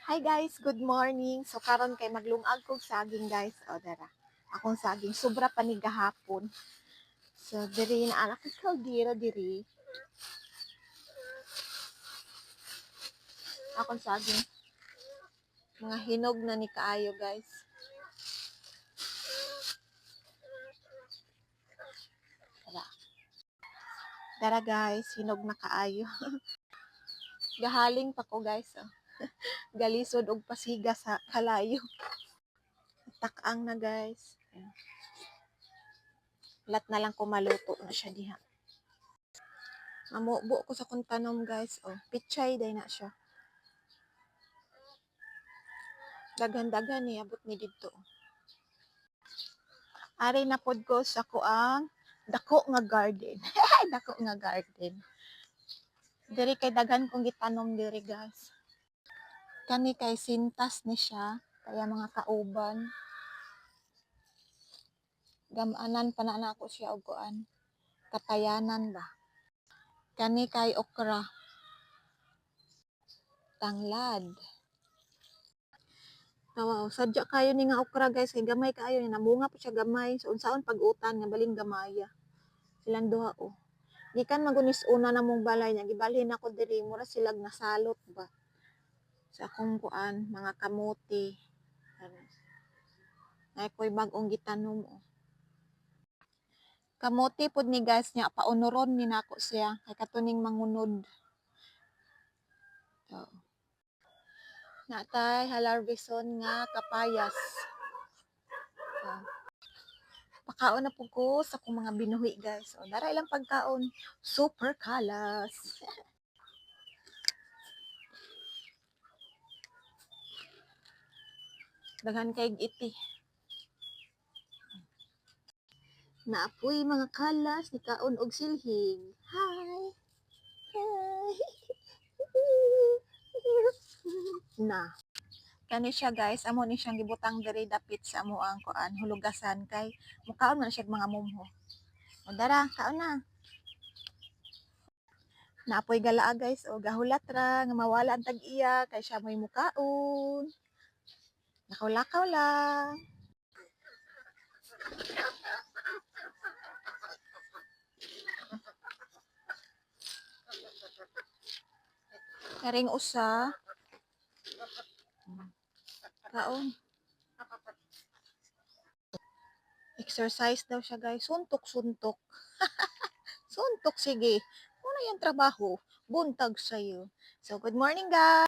Hi guys, good morning. So karon kay maglungag kog saging guys. O dara. Akong saging sobra pa ni gahapon. So diri na anak ko kaldero diri. Akong saging mga hinog na ni kaayo guys. Dara. Dara guys, hinog na kaayo. Gahaling pa ko guys. Oh. Galisod og pasiga sa kalayo. Takang na guys. Lat na lang ko maluto na siya diha. Mamubo ko sa kong tanom guys. Oh, pichay day na siya. Daghan-daghan ni abot ni didto. Ari na pod ko sa kuang dako nga garden. Dako nga garden. Diri kay daghan kong gitanom diri guys. Kani kay sintas ni siya kaya mga kauban. Gamanan pa na ako siya og kuan. Katayanan ba. Kani kay okra. Tanglad. Tawa, sadya kayo ni nga okra guys, kay gamay kayo ni namunga pa siya gamay. So unsaon pag-utan nga baling gamaya. Silang duha oh. Gikan magunis una na mong balay niya, gibalhin ako diri mura silag nasalot ba. Sa akong kuan, mga kamuti. Ay ko'y bagong gitanom oh. Kamuti pod ni guys niya, paunuron ni nako siya, kay katuning mangunod. So, natay halarbison nga kapayas. So, pakaon na po ko sa akong mga binuhi guys. So, dara ilang pagkaon, super kalas. Daghan kay iti. Naapoy mga kalas ni kaon og silhig. Hi. Hi. Na. Kani siya guys, amo ni siyang gibutang diri dapit sa amo ang kuan hulugasan kay mukaon man siya mga mumho. O dara, kaon na. Naapoy galaa guys, o gahulat ra nga mawala ang tag-iya kay siya may mukaon. Lakaw-lakaw lang. Karing usa. Kaon. Exercise daw siya guys. Suntok-suntok. Suntok sige. Una yung trabaho. Buntag sa'yo. So, good morning guys.